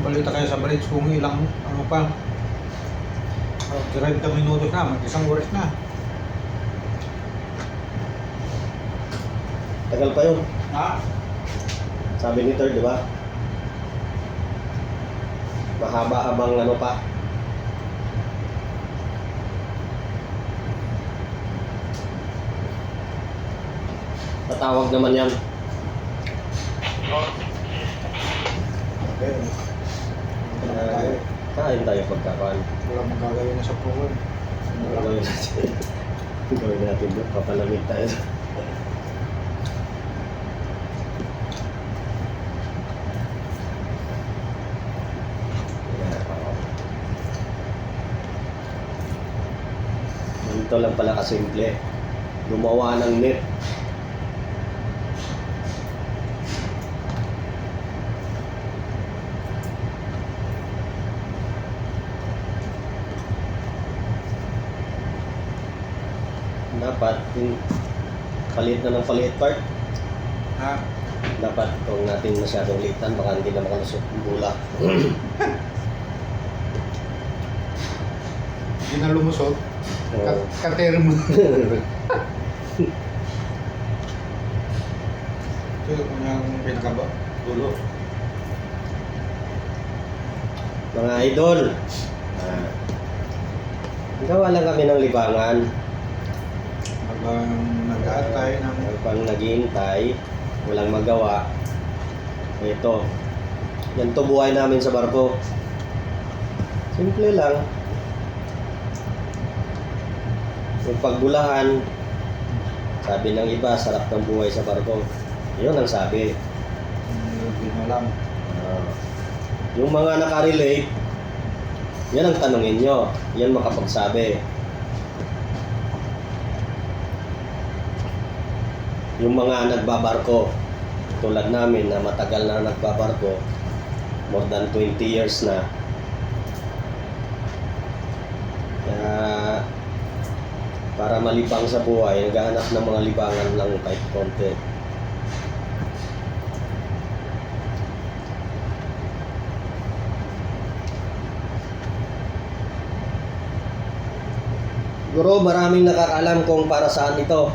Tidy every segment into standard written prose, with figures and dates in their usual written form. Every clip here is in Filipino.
balita kayo sa bridge kung ilang ano pa. 30 minutos na, mag-isang oras na. Tagal pa yun. Ha? Sabi ni Third, di ba? Mahaba-habang ano pa. Tatawag naman yan. Okay. Kain tayo pagkakaan. Wala mong gagawin na sa program. Gawin natin. Gawin natin doon. Papalamig tayo. Ito lang pala kasimple. Gumawa ng net. Dapat palit na ng palit part. Ha? Dapat kung natin masyadong litan, baka hindi na makalusot yung bula. Hindi na lumusot. Oo. Kater mo. Ito yung pinakaba. Dulo. Mga idol, gawa lang kami ng libangan. Habang nag-aantay ng... Habang naghihintay, walang magawa. Ito, yan to buhay namin sa barko. Simple lang. Yung pagbulahan, sabi ng iba, sarap ng buhay sa barko. Yun ang sabi. Hindi mo alam. Yung mga nakarelate, yan ang tanungin nyo. Yan makapagsabi. Yung mga nagbabarko, tulad namin na matagal na nagbabarko, more than 20 years na. Kaya, para malibang sa buhay, naghahanap ng mga libangan lang kahit konti. Siguro maraming nakakaalam kung para saan ito.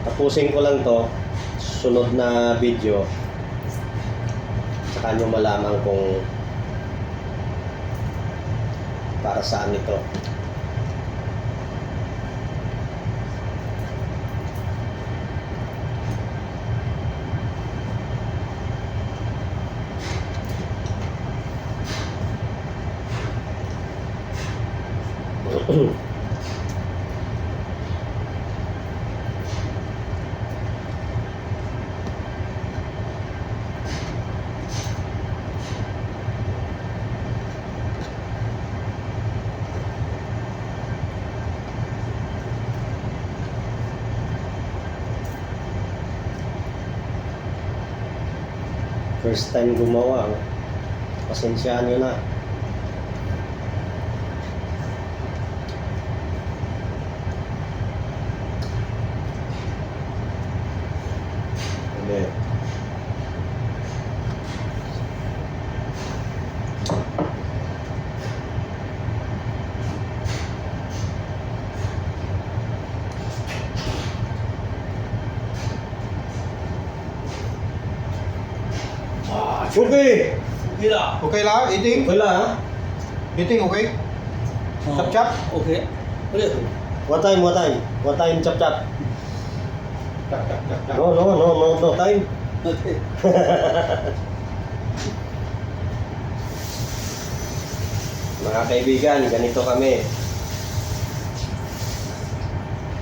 Tapusin ko lang to, sunod na video, saka nyo malaman kung para saan ito. First time gumawa, pasensyaan nyo na. Hindi. Okay! Okay lah. Okay lang? Eating? Wala ha? Eating okay? Chap-chap? Okay. Boleh tu. What time? What time? What time chap chap? Chap-chap-chap-chap. No time. Okay. Mga kaibigan, ganito kami.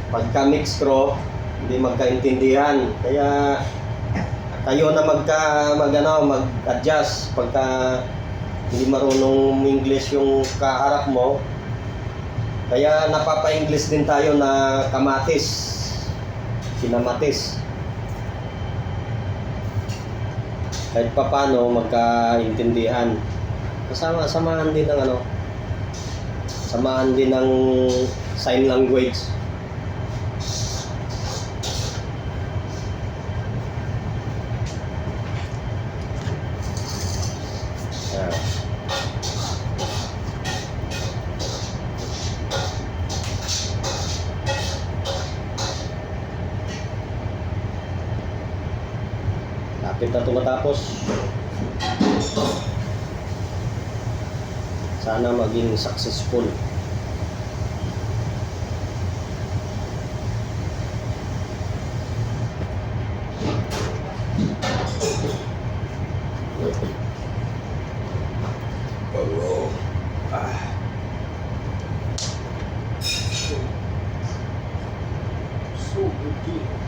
Pagka mix crew, hindi magkaintindihan. Kaya kayo na mag-adjust pagka hindi marunong English yung kaharap mo. Kaya napapa-English din tayo na kamatis, sinamatis. Kahit papano magkaintindihan. Samahan din ng samahan din ng sign language. Malapit na ito matapos. Sana maging successful. So good.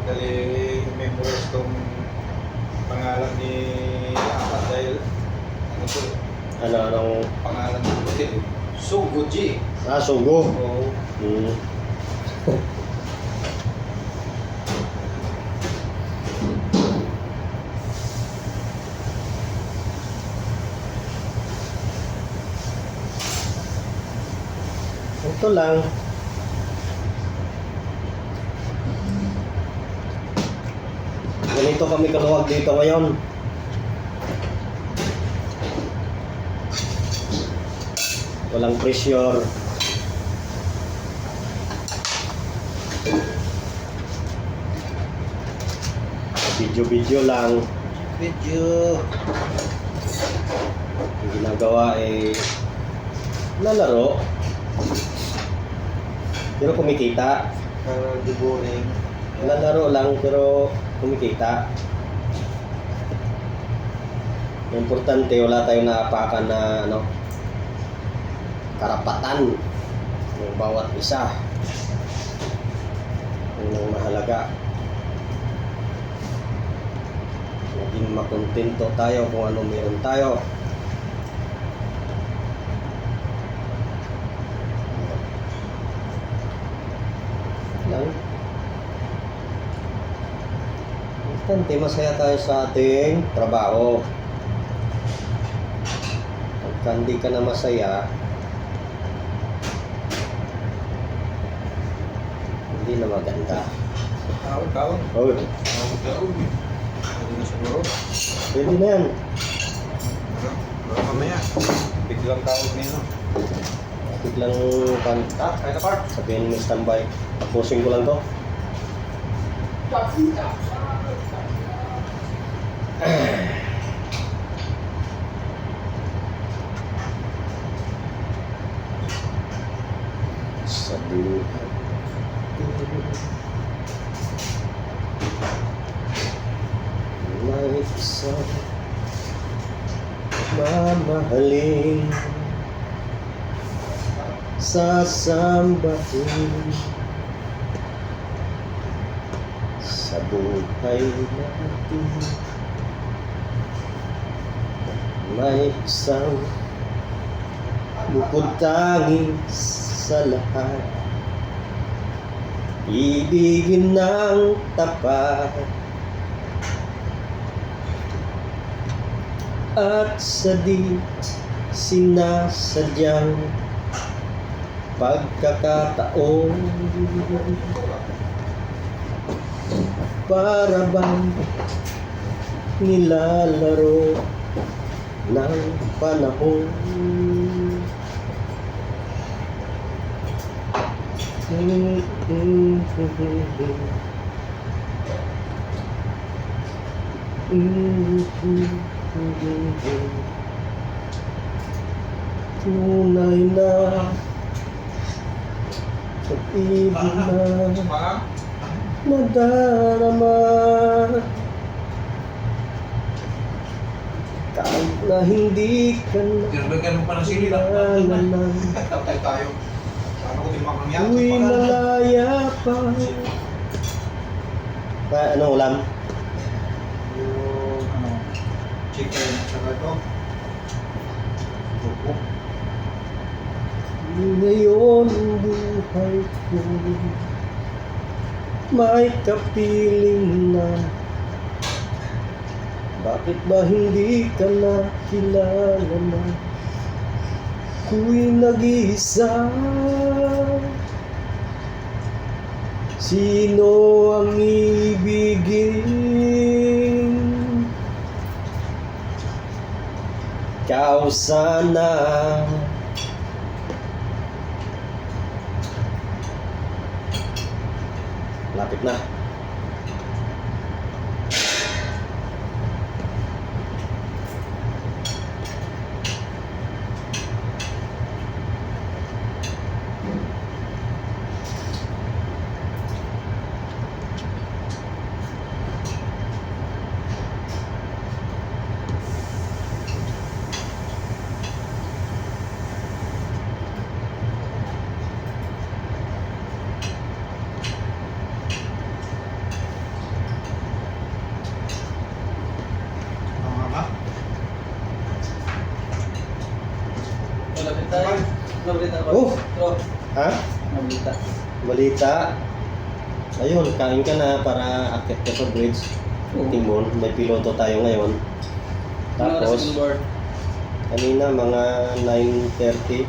Magaling memorize tong pangalan ni Apat dahil ano to, Anong pangalan ng hotel. So good, G. sugo. Oo. Hmm. Ito lang. Ganito kami kaluwag dito ngayon. Walang pressure. Video-video lang. Video. Ang ginagawa ay lalaro. Pero kumikita. Para di boring. Lalaro lang pero kumikita. Ang importante, wala tayong naapakan na karapatan ng bawat isa. Yun ang mahalaga. Maging makontento tayo kung ano meron tayo. Lang. Importante, masaya tayo sa ating trabaho. Pagka hindi ka na masaya, hindi na maganda. Taon. Oh, Taon. Hindi na siguro. pwede na yan. Pero mamaya. Biglang tawag niya, no? Biglang pan, Kaya na, Park. sabihin mo standby. Tapusin ko lang to. Sa buhay may isang mamahalin, sasambahin sa buhay natin. May isang bukod tanging sa lahat, ibigin ng tapat at sa di sinasadyang pagkakataon, para bang nilalaro ng panahon. Tunay na pag-ibig na nadarama, kahit na hindi ka na Tinabagyan mo pa ng sili lang. kailangan, Tapos tayo. Sana ko din makangyan. ako'y malaya pa. Anong ulam? Yung chicken at saka ito. Buko. Ngayon buhay ko may kapiling na, bakit ba hindi ka na kilala na? Ako'y nag-iisa. Sino ang ibigin? Ikaw sana. Lapit na. Tama ba? Malapit tayo. Nabalita ba? Oh! Bro, Ha? nabalita. Balita. Ayun, kain ka na para akit ka sa bridge. Timon, may piloto tayo ngayon. Ano oras Tapos, yung board? kanina mga 9:30,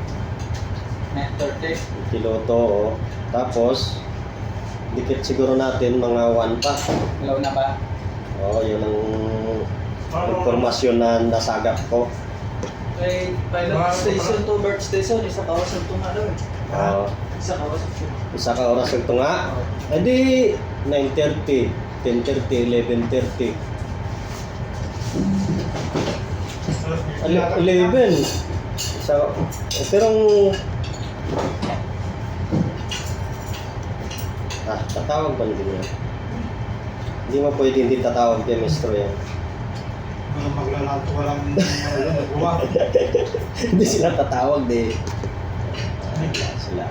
9:30. piloto. Oh. Tapos, dikit siguro natin mga 1 pa. Ilaw na ba? Oh, yun ang informasyon na nasagap ko. Kay pilot station to bird station, isa kawas ang tunga daw eh. Oh, Isa kawas ang tunga. isa ka oras ito nga. Eh di, 9:30, 10:30, 11:30. 11. So, pero tatawag pa din yan. Hindi mo pwede hindi tatawag kay Mestro yan. Walang maglalato, walang nagawa. Hindi sila tatawag di. Wala sila.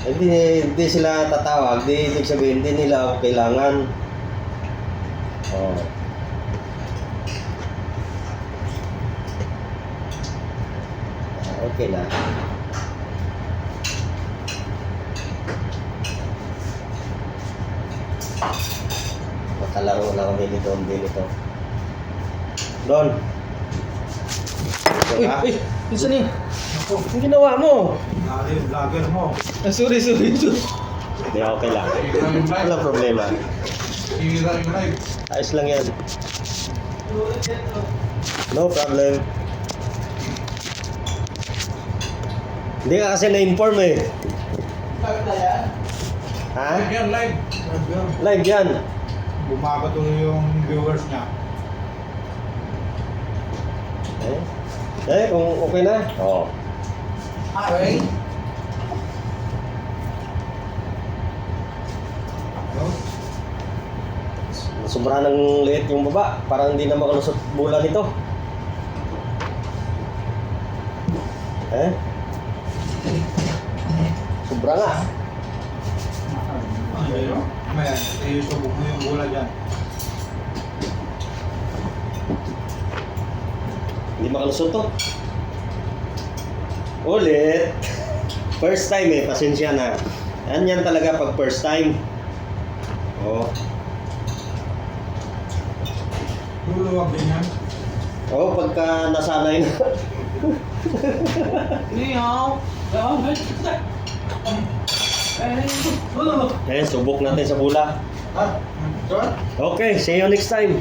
Hindi sila tatawag, di ibig sabihin hindi nila ako kailangan. Oh. Okay na. Makalaro na kami nito, hindi nito. Don. Uy, Diba? uy, pinsan eh. Ako, Ang ginawa mo? dali yung vlogger mo. Sorry. Hindi, okay lang. Walang problema. Hira yung live. Ayos lang yan. No problem. Hindi ka kasi na-inform eh. Bakit na yan? Ha? Live yan, live. Live yan. Live yan. Bumaba tuloy yung viewers niya. Kung okay na? Oo. Okay. Sobra ng liit yung baba. Parang hindi na makalusot bulan ito. Sobra nga. Ano yun? Mamaya, isubok mo yung gula dyan. Hindi makalusot to. Ulit. First time eh, pasensya na. Yan talaga pag first time. Oh. Luluwag din yan. Oh, pagka nasanay na. Niyaw. Subok natin sa bula. Ha? Sure? Okay, see you next time.